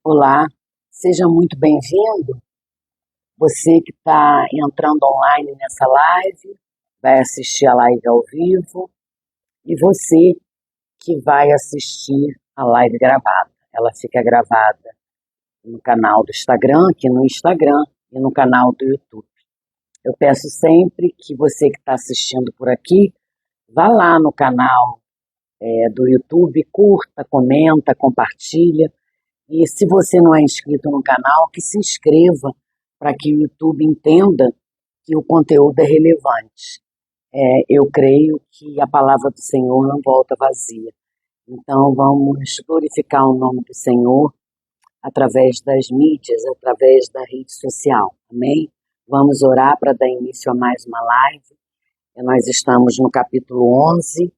Olá, seja muito bem-vindo. Você que está entrando online nessa live, vai assistir a live ao vivo, e você que vai assistir a live gravada. Ela fica gravada no canal do Instagram, aqui no Instagram, e no canal do YouTube. Eu peço sempre que você que está assistindo por aqui, vá lá no canal do YouTube, curta, comenta, compartilha. E se você não é inscrito no canal, que se inscreva para que o YouTube entenda que o conteúdo é relevante. Eu creio que a palavra do Senhor não volta vazia. Então vamos glorificar o nome do Senhor através das mídias, através da rede social. Amém? Vamos orar para dar início a mais uma live. Nós estamos no capítulo 11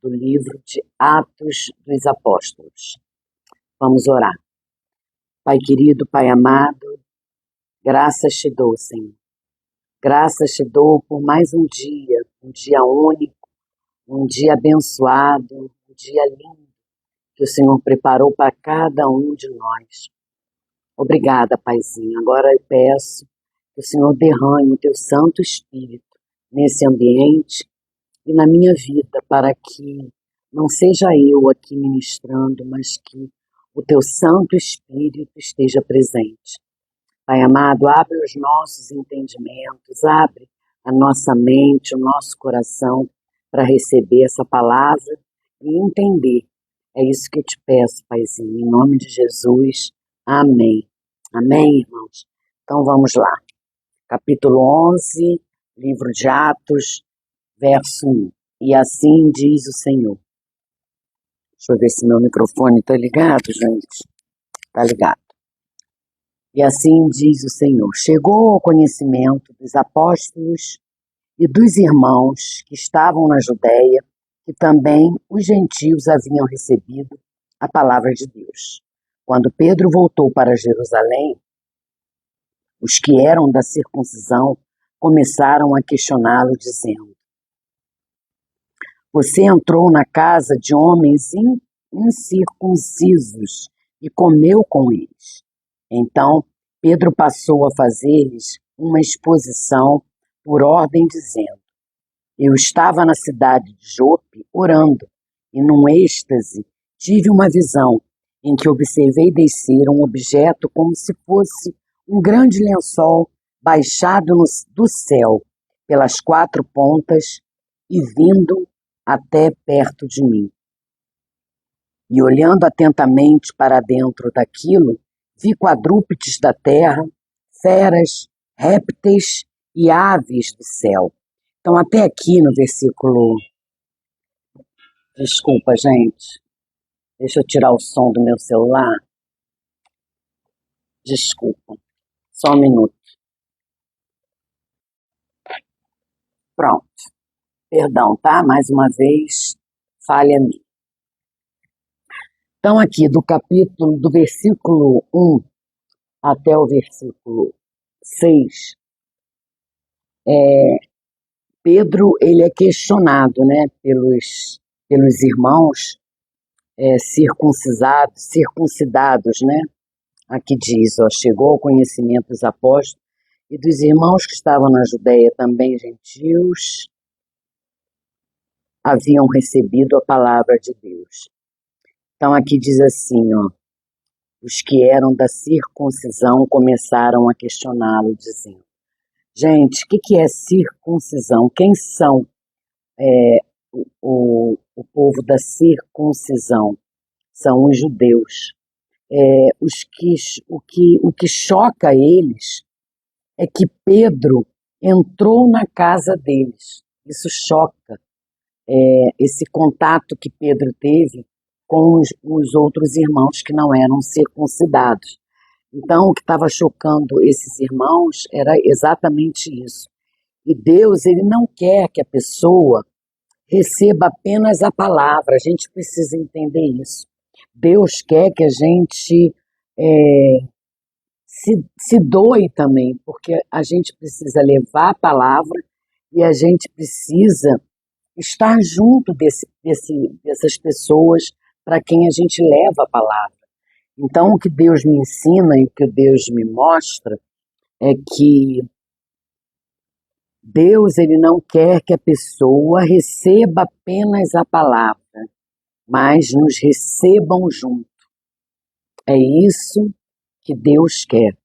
do livro de Atos dos Apóstolos. Vamos orar. Pai querido, Pai amado, graças te dou, Senhor. Graças te dou por mais um dia único, um dia abençoado, um dia lindo que o Senhor preparou para cada um de nós. Obrigada, Paizinho. Agora eu peço que o Senhor derrame o teu Santo Espírito nesse ambiente e na minha vida, para que não seja eu aqui ministrando, mas que o teu Santo Espírito esteja presente. Pai amado, abre os nossos entendimentos, abre a nossa mente, o nosso coração para receber essa palavra e entender. É isso que eu te peço, Paizinho, em nome de Jesus. Amém. Amém, irmãos? Então vamos lá. Capítulo 11, livro de Atos, verso 1. E assim diz o Senhor. Deixa eu ver se meu microfone está ligado, gente. Está ligado. E assim diz o Senhor: chegou ao conhecimento dos apóstolos e dos irmãos que estavam na Judéia, que também os gentios haviam recebido a palavra de Deus. Quando Pedro voltou para Jerusalém, os que eram da circuncisão começaram a questioná-lo, dizendo: você entrou na casa de homens incircuncisos e comeu com eles. Então, Pedro passou a fazer-lhes uma exposição por ordem, dizendo: eu estava na cidade de Jope orando, e num êxtase tive uma visão em que observei descer um objeto como se fosse um grande lençol baixado do céu pelas quatro pontas e vindo até perto de mim. E olhando atentamente para dentro daquilo, vi quadrúpedes da terra, feras, répteis e aves do céu. Então, até aqui no versículo... Desculpa, gente. Deixa eu tirar o som do meu celular. Desculpa. Só um minuto. Pronto. Perdão, tá? Mais uma vez, falha minha. Então, aqui do versículo 1 até o versículo 6, Pedro ele é questionado, né, pelos irmãos circuncidados, né? Aqui diz, chegou ao conhecimento dos apóstolos e dos irmãos que estavam na Judéia, também gentios, haviam recebido a palavra de Deus. Então aqui diz assim, os que eram da circuncisão começaram a questioná-lo, dizendo: gente, o que é circuncisão? Quem são o povo da circuncisão? São os judeus. O que choca eles é que Pedro entrou na casa deles. Isso choca. Esse contato que Pedro teve com os outros irmãos que não eram circuncidados. Então, o que estava chocando esses irmãos era exatamente isso. E Deus, ele não quer que a pessoa receba apenas a palavra. A gente precisa entender isso. Deus quer que a gente se doe também, porque a gente precisa levar a palavra e a gente precisa estar junto dessas pessoas para quem a gente leva a palavra. Então, o que Deus me ensina e o que Deus me mostra é que Deus ele não quer que a pessoa receba apenas a palavra, mas nos recebam junto. É isso que Deus quer.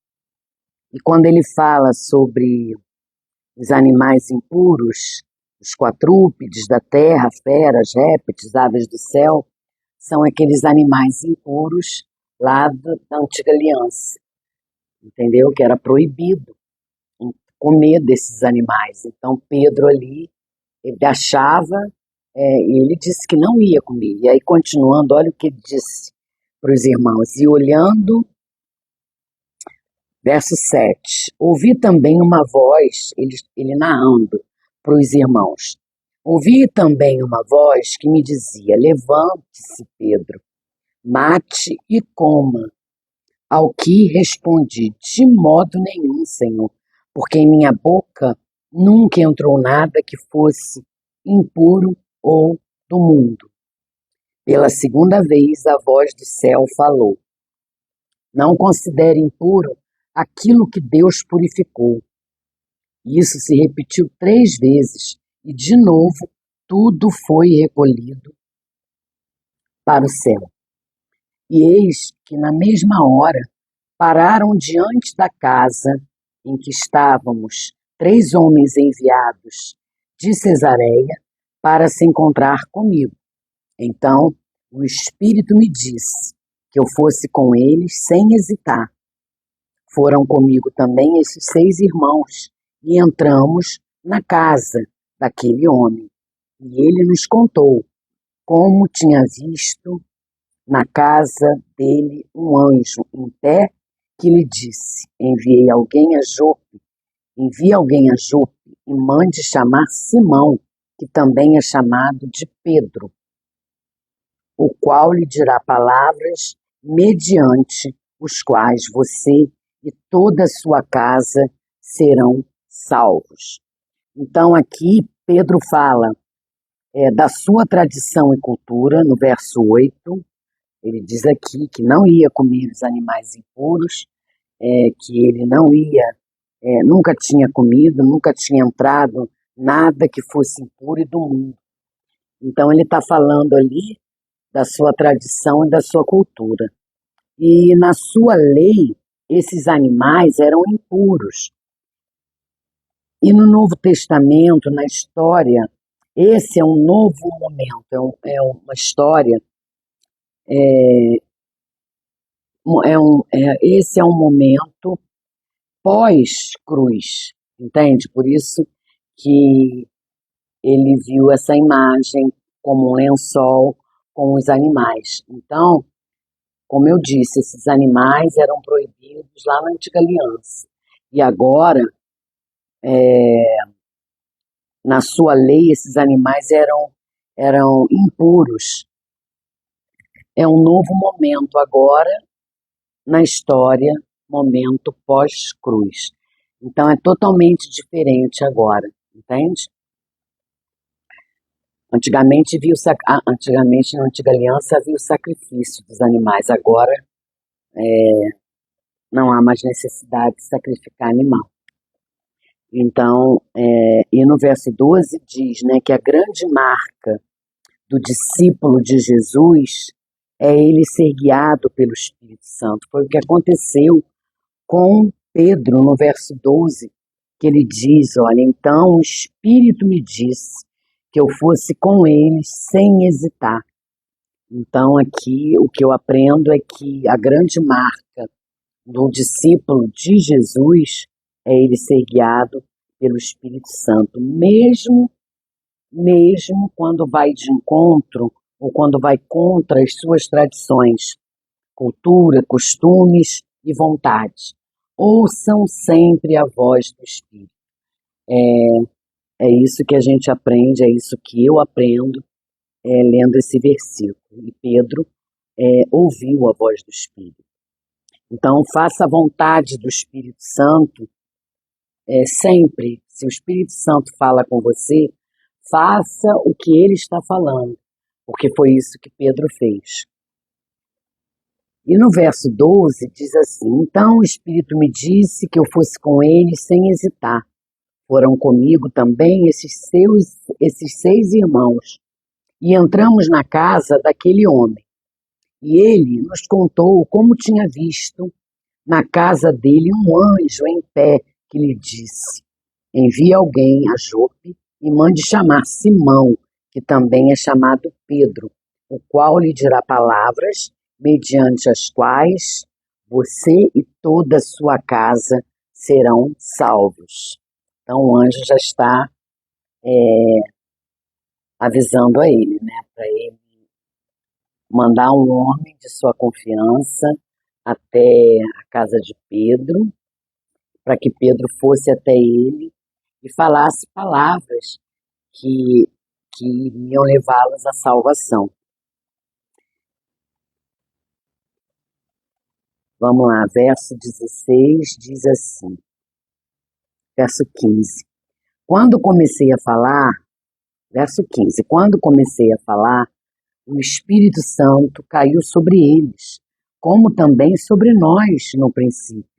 E quando ele fala sobre os animais impuros, os quadrúpedes da terra, feras, répteis, aves do céu, são aqueles animais impuros lá da antiga aliança, entendeu? Que era proibido comer desses animais. Então Pedro ali, ele achava, e ele disse que não ia comer. E aí continuando, olha o que ele disse para os irmãos, e olhando, verso 7, ouvi também uma voz, ele narrando para os irmãos, ouvi também uma voz que me dizia, levante-se Pedro, mate e coma. Ao que respondi, de modo nenhum, Senhor, porque em minha boca nunca entrou nada que fosse impuro ou do mundo. Pela segunda vez a voz do céu falou, não considere impuro aquilo que Deus purificou. Isso se repetiu 3 vezes e, de novo, tudo foi recolhido para o céu. E eis que, na mesma hora, pararam diante da casa em que estávamos 3 homens enviados de Cesareia para se encontrar comigo. Então, o Espírito me disse que eu fosse com eles sem hesitar. Foram comigo também esses 6 irmãos e entramos na casa daquele homem. E ele nos contou como tinha visto na casa dele um anjo em pé que lhe disse, envie alguém a Jope e mande chamar Simão, que também é chamado de Pedro, o qual lhe dirá palavras mediante os quais você e toda a sua casa serão salvos. Então aqui Pedro fala da sua tradição e cultura, no verso 8, ele diz aqui que não ia comer os animais impuros, que ele não ia, nunca tinha comido, nunca tinha entrado nada que fosse impuro e do mundo. Então ele está falando ali da sua tradição e da sua cultura. E na sua lei, esses animais eram impuros. E no Novo Testamento, na história, esse é um novo momento, é uma história, esse é um momento pós-cruz, entende? Por isso que ele viu essa imagem como um lençol com os animais. Então, como eu disse, esses animais eram proibidos lá na Antiga Aliança. E agora, na sua lei, esses animais eram impuros. É um novo momento agora na história, momento pós-cruz. Então é totalmente diferente agora, entende? Antigamente na Antiga Aliança havia o sacrifício dos animais, agora não há mais necessidade de sacrificar animal. Então, e no verso 12 diz, né, que a grande marca do discípulo de Jesus é ele ser guiado pelo Espírito Santo. Foi o que aconteceu com Pedro no verso 12, que ele diz, olha, então o Espírito me disse que eu fosse com eles sem hesitar. Então aqui o que eu aprendo é que a grande marca do discípulo de Jesus é ele ser guiado pelo Espírito Santo, mesmo quando vai de encontro ou quando vai contra as suas tradições, cultura, costumes e vontades. Ouçam sempre a voz do Espírito. É isso que a gente aprende, é isso que eu aprendo lendo esse versículo. E Pedro ouviu a voz do Espírito. Então, faça a vontade do Espírito Santo sempre. Se o Espírito Santo fala com você, faça o que ele está falando, porque foi isso que Pedro fez. E no verso 12 diz assim: Então o Espírito me disse que eu fosse com eles sem hesitar. Foram comigo também esses 6 irmãos. E entramos na casa daquele homem. E ele nos contou como tinha visto na casa dele um anjo em pé, que lhe disse: Envie alguém a Jope e mande chamar Simão, que também é chamado Pedro, o qual lhe dirá palavras mediante as quais você e toda a sua casa serão salvos. Então o anjo já está avisando a ele, né, para ele mandar um homem de sua confiança até a casa de Pedro, para que Pedro fosse até ele e falasse palavras que, que iriam levá-los à salvação. Vamos lá, verso 16 diz assim, verso 15. Quando comecei a falar, verso 15, quando comecei a falar, o Espírito Santo caiu sobre eles, como também sobre nós no princípio.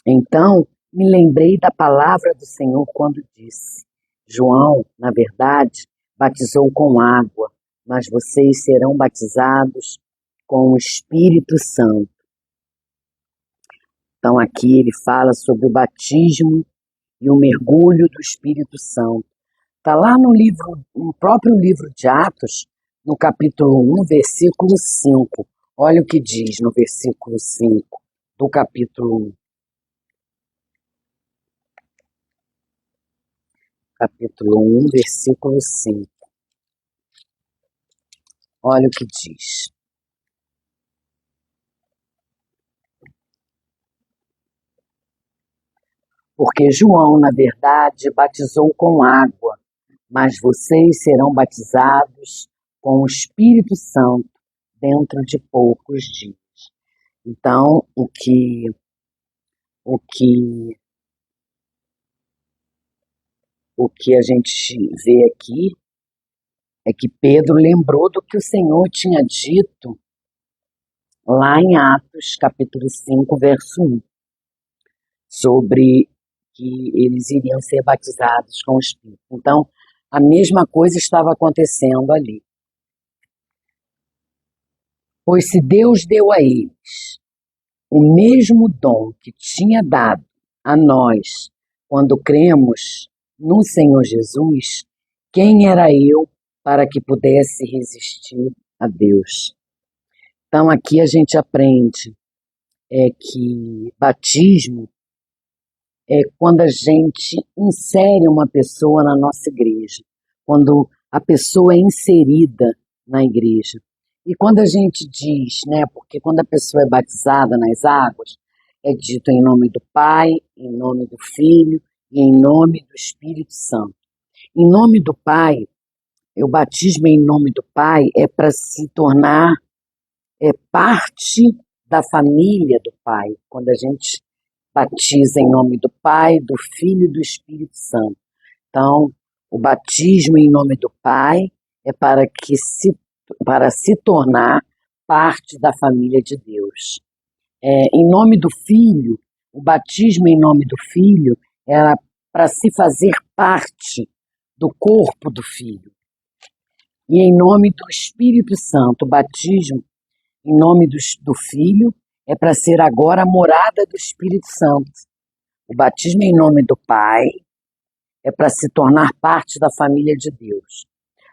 Então, me lembrei da palavra do Senhor quando disse: João, na verdade, batizou com água, mas vocês serão batizados com o Espírito Santo. Então, aqui ele fala sobre o batismo e o mergulho do Espírito Santo. Está lá no próprio livro de Atos, no capítulo 1, versículo 5. Olha o que diz no versículo 5 do capítulo 1. Capítulo 1, versículo 5. Olha o que diz. Porque João, na verdade, batizou com água, mas vocês serão batizados com o Espírito Santo dentro de poucos dias. Então, o que a gente vê aqui é que Pedro lembrou do que o Senhor tinha dito lá em Atos, capítulo 5, verso 1, sobre que eles iriam ser batizados com o Espírito. Então, a mesma coisa estava acontecendo ali. Pois se Deus deu a eles o mesmo dom que tinha dado a nós quando cremos no Senhor Jesus, quem era eu para que pudesse resistir a Deus? Então aqui a gente aprende que batismo é quando a gente insere uma pessoa na nossa igreja, quando a pessoa é inserida na igreja. E quando a gente diz, né, porque quando a pessoa é batizada nas águas, é dito em nome do Pai, em nome do Filho e em nome do Espírito Santo. Em nome do Pai, o batismo em nome do Pai é para se tornar parte da família do Pai, quando a gente batiza em nome do Pai, do Filho e do Espírito Santo. Então, o batismo em nome do Pai é para se tornar parte da família de Deus. Em nome do Filho, o batismo em nome do Filho era para se fazer parte do corpo do Filho. E em nome do Espírito Santo, o batismo em nome do Filho é para ser agora a morada do Espírito Santo. O batismo em nome do Pai é para se tornar parte da família de Deus.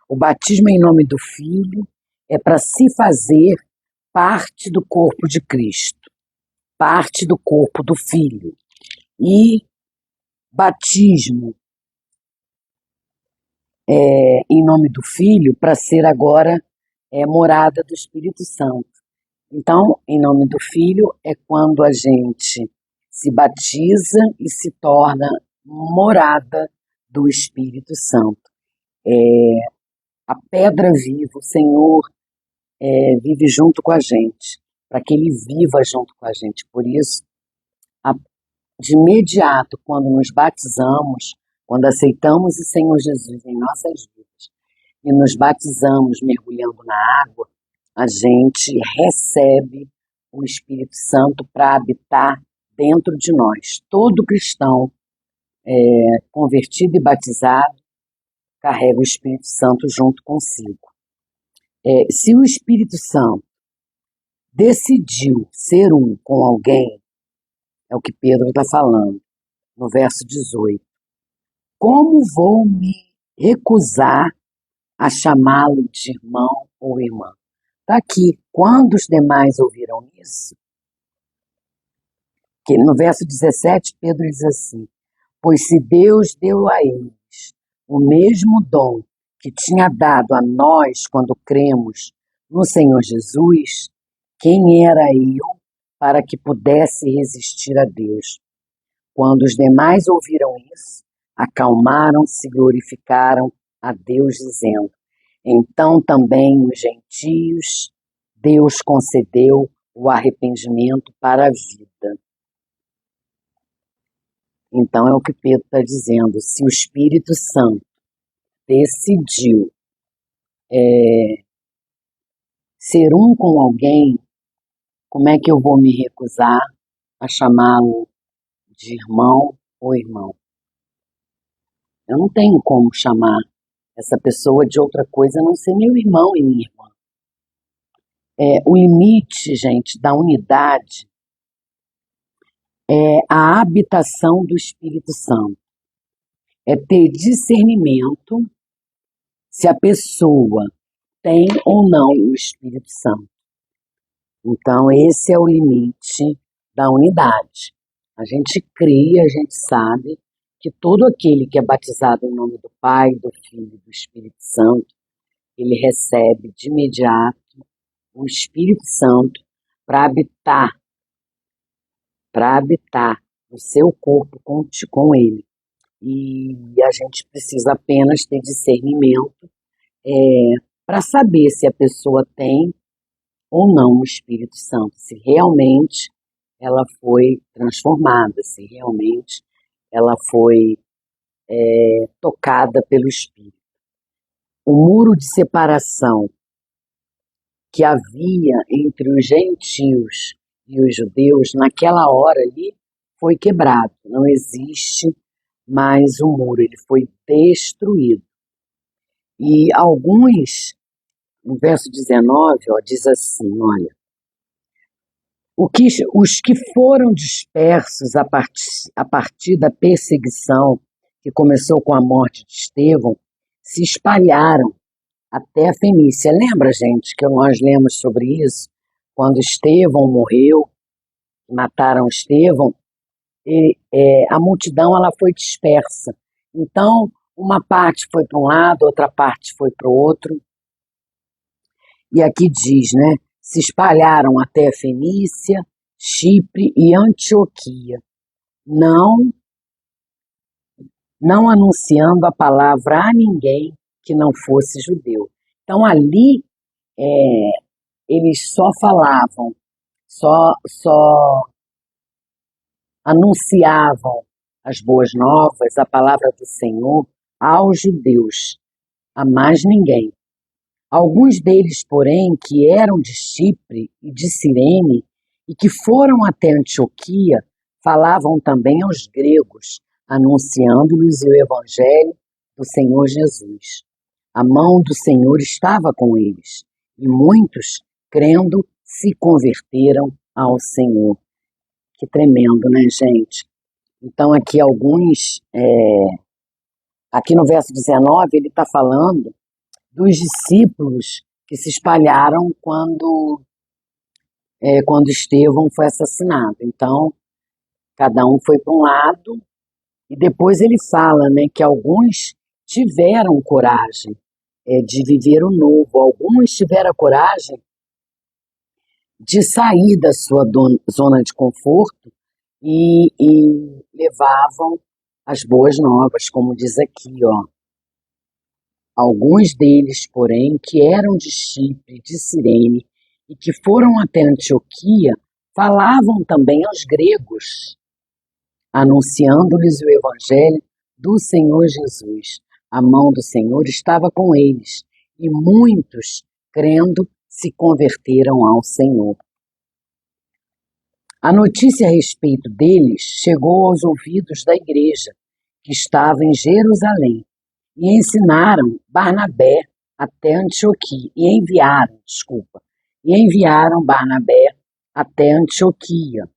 O batismo em nome do Filho é para se fazer parte do corpo de Cristo, parte do corpo do Filho. E batismo em nome do Filho para ser agora morada do Espírito Santo. Então, em nome do Filho é quando a gente se batiza e se torna morada do Espírito Santo. A pedra viva, o Senhor vive junto com a gente, para que Ele viva junto com a gente. Por isso, de imediato, quando nos batizamos, quando aceitamos o Senhor Jesus em nossas vidas e nos batizamos mergulhando na água, a gente recebe o Espírito Santo para habitar dentro de nós. Todo cristão convertido e batizado carrega o Espírito Santo junto consigo. Se o Espírito Santo decidiu ser um com alguém, é o que Pedro está falando, no verso 18. Como vou me recusar a chamá-lo de irmão ou irmã? Está aqui. Quando os demais ouviram isso, que no verso 17, Pedro diz assim: pois se Deus deu a eles o mesmo dom que tinha dado a nós quando cremos no Senhor Jesus, quem era eu para que pudesse resistir a Deus? Quando os demais ouviram isso, acalmaram-se e glorificaram a Deus, dizendo: então também os gentios Deus concedeu o arrependimento para a vida. Então é o que Pedro está dizendo. Se o Espírito Santo decidiu ser um com alguém, como é que eu vou me recusar a chamá-lo de irmão ou irmão? Eu não tenho como chamar essa pessoa de outra coisa a não ser meu irmão e minha irmã. O limite, gente, da unidade é a habitação do Espírito Santo. É ter discernimento se a pessoa tem ou não o Espírito Santo. Então, esse é o limite da unidade. A gente crê, a gente sabe que todo aquele que é batizado em nome do Pai, do Filho e do Espírito Santo, ele recebe de imediato o Espírito Santo para habitar o seu corpo com ele. E a gente precisa apenas ter discernimento para saber se a pessoa tem ou não o Espírito Santo, se realmente ela foi transformada, se realmente ela foi tocada pelo Espírito. O muro de separação que havia entre os gentios e os judeus, naquela hora ali, foi quebrado. Não existe mais o muro, ele foi destruído. E alguns, no verso 19, diz assim, olha, os que foram dispersos a partir da perseguição que começou com a morte de Estevão, se espalharam até a Fenícia. Lembra, gente, que nós lemos sobre isso? Quando Estevão morreu, mataram Estevão, a multidão ela foi dispersa. Então, uma parte foi para um lado, outra parte foi para o outro. E aqui diz, né? Se espalharam até a Fenícia, Chipre e Antioquia, não anunciando a palavra a ninguém que não fosse judeu. Então, ali, eles só falavam, só anunciavam as boas novas, a palavra do Senhor, aos judeus, a mais ninguém. Alguns deles, porém, que eram de Chipre e de Cirene e que foram até Antioquia, falavam também aos gregos, anunciando-lhes o evangelho do Senhor Jesus. A mão do Senhor estava com eles, e muitos, crendo, se converteram ao Senhor. Que tremendo, né, gente? Então, aqui aqui no verso 19, ele está falando dos discípulos que se espalharam quando Estevão foi assassinado. Então, cada um foi para um lado, e depois ele fala, né, que alguns tiveram coragem de viver o novo, alguns tiveram coragem de sair da sua zona de conforto e levavam as boas novas, como diz aqui, ó. Alguns deles, porém, que eram de Chipre, de Cirene, e que foram até Antioquia, falavam também aos gregos, anunciando-lhes o evangelho do Senhor Jesus. A mão do Senhor estava com eles, e muitos, crendo, se converteram ao Senhor. A notícia a respeito deles chegou aos ouvidos da igreja, que estava em Jerusalém, e ensinaram Barnabé até Antioquia, e enviaram Barnabé até Antioquia.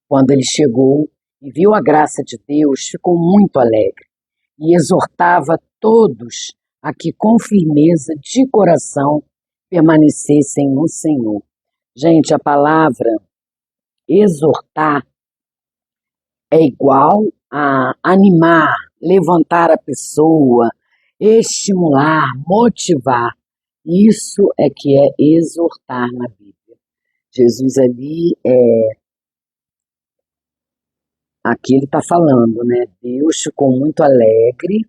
Quando ele chegou e viu a graça de Deus, ficou muito alegre e exortava todos a que com firmeza de coração permanecessem no Senhor. Gente, a palavra exortar é igual a animar, levantar a pessoa, estimular, motivar. Isso é que é exortar na Bíblia. Jesus ali, aqui ele está falando, né? Deus ficou muito alegre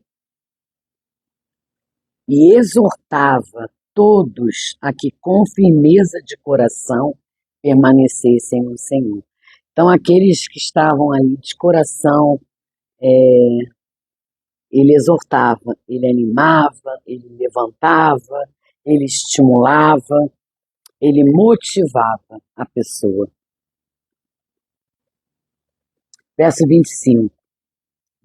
e exortava todos a que com firmeza de coração permanecessem no Senhor. Então, aqueles que estavam ali de coração, ele exortava, ele animava, ele levantava, ele estimulava, ele motivava a pessoa. Verso 25.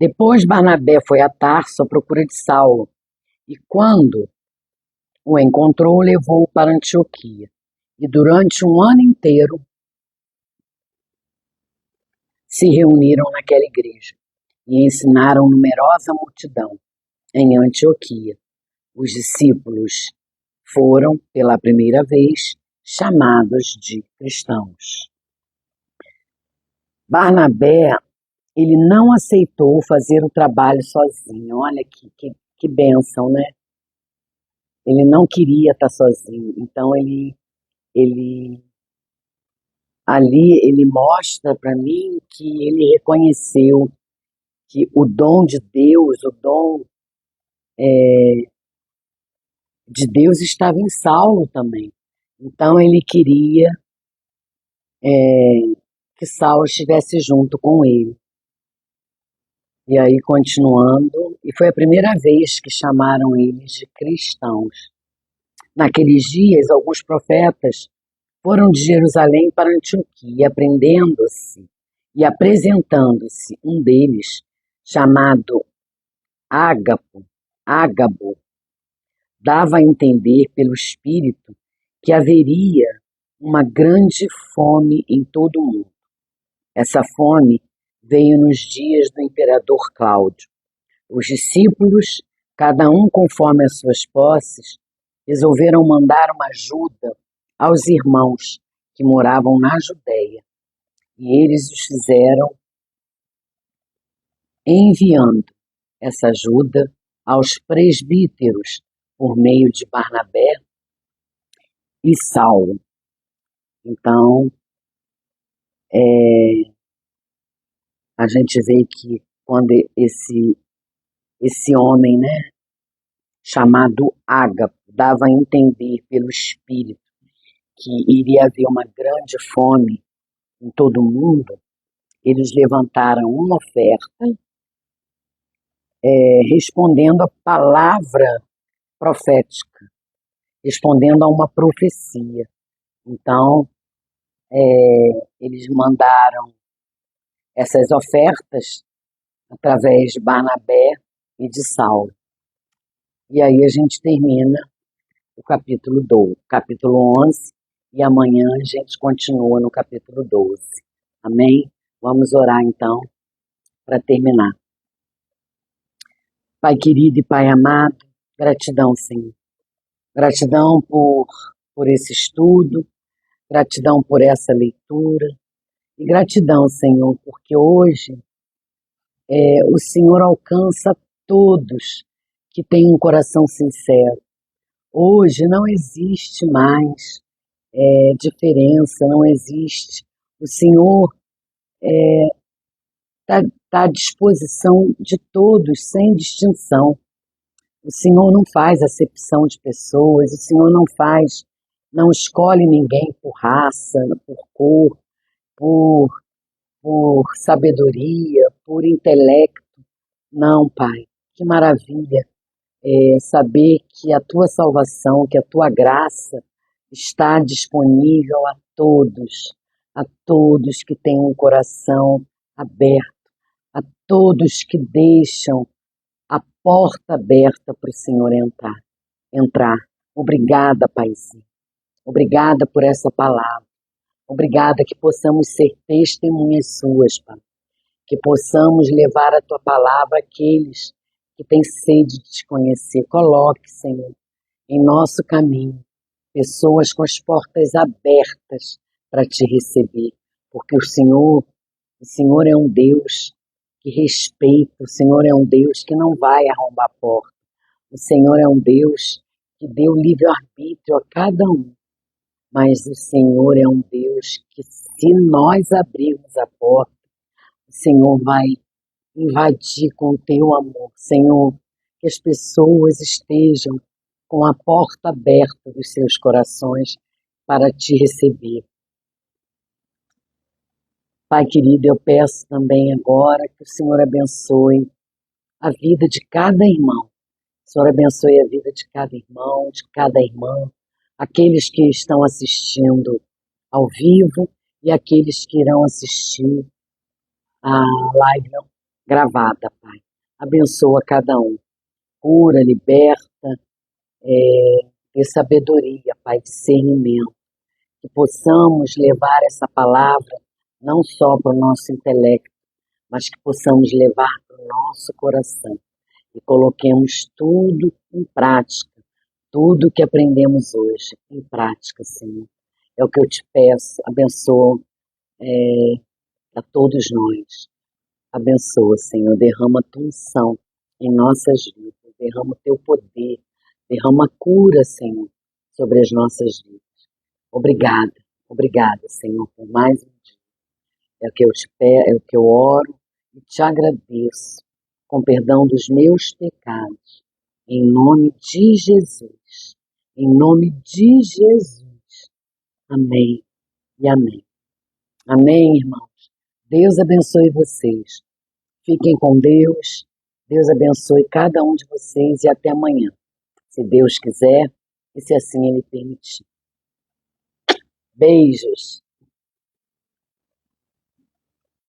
Depois Barnabé foi a Tarso à procura de Saulo, e quando o encontrou, levou-o para Antioquia. E durante um ano inteiro se reuniram naquela igreja e ensinaram numerosa multidão em Antioquia. Os discípulos foram, pela primeira vez, chamados de cristãos. Barnabé, ele não aceitou fazer o trabalho sozinho. Olha que bênção, né? Ele não queria estar sozinho. Então, ali ele mostra para mim que ele reconheceu que o dom de Deus, o dom de Deus estava em Saulo também. Então ele queria que Saulo estivesse junto com ele. E aí, continuando, e foi a primeira vez que chamaram eles de cristãos. Naqueles dias, alguns profetas foram de Jerusalém para Antioquia, aprendendo-se e apresentando-se um deles, chamado Ágabo, dava a entender pelo Espírito que haveria uma grande fome em todo o mundo. Essa fome veio nos dias do imperador Cláudio. Os discípulos, cada um conforme as suas posses, resolveram mandar uma ajuda aos irmãos que moravam na Judéia. E eles os fizeram enviando essa ajuda aos presbíteros por meio de Barnabé e Saulo. Então, a gente vê que quando esse homem, né, chamado Ágabo, dava a entender pelo Espírito que iria haver uma grande fome em todo o mundo, eles levantaram uma oferta respondendo a palavra profética, respondendo a uma profecia. Então, eles mandaram essas ofertas através de Barnabé e de Saulo. E aí a gente termina o capítulo 12, capítulo 11, e amanhã a gente continua no capítulo 12. Amém? Vamos orar então para terminar. Pai querido e Pai amado, gratidão, Senhor. Gratidão por esse estudo, gratidão por essa leitura, e gratidão, Senhor, porque hoje o Senhor alcança todos que têm um coração sincero. Hoje não existe mais diferença, não existe. O Senhor está à disposição de todos, sem distinção. O Senhor não faz acepção de pessoas, o Senhor não escolhe ninguém por raça, por cor, por sabedoria, por intelecto. Não, Pai, que maravilha saber que a Tua salvação, que a Tua graça está disponível a a todos que têm um coração aberto, a todos que deixam a porta aberta para o Senhor entrar. Obrigada, Paizinho. Obrigada por essa palavra. Obrigada que possamos ser testemunhas suas, Pai. Que possamos levar a tua palavra àqueles que têm sede de te conhecer. Coloque, Senhor, em nosso caminho pessoas com as portas abertas para te receber. Porque o Senhor é um Deus que respeita, o Senhor é um Deus que não vai arrombar a porta. O Senhor é um Deus que deu livre-arbítrio a cada um. Mas o Senhor é um Deus que, se nós abrirmos a porta, o Senhor vai invadir com o teu amor. Senhor, que as pessoas estejam com a porta aberta dos seus corações para te receber. Pai querido, eu peço também agora que o Senhor abençoe a vida de cada irmão. O Senhor abençoe a vida de cada irmão, de cada irmã, aqueles que estão assistindo ao vivo e aqueles que irão assistir a live gravada, Pai. Abençoa cada um. Cura, liberta, dê sabedoria, Pai, discernimento. Que possamos levar essa palavra não só para o nosso intelecto, mas que possamos levar para o nosso coração. E coloquemos tudo em prática, tudo que aprendemos hoje em prática, Senhor. É o que eu te peço, abençoa a todos nós. Abençoa, Senhor, derrama a tua unção em nossas vidas, derrama o teu poder, derrama a cura, Senhor, sobre as nossas vidas. Obrigada, Senhor, por mais um dia. É o que eu te peço, é o que eu oro e te agradeço, com perdão dos meus pecados, em nome de Jesus. Em nome de Jesus. Amém e amém. Amém, irmãos. Deus abençoe vocês. Fiquem com Deus. Deus abençoe cada um de vocês e até amanhã, se Deus quiser e se assim Ele permitir. Beijos.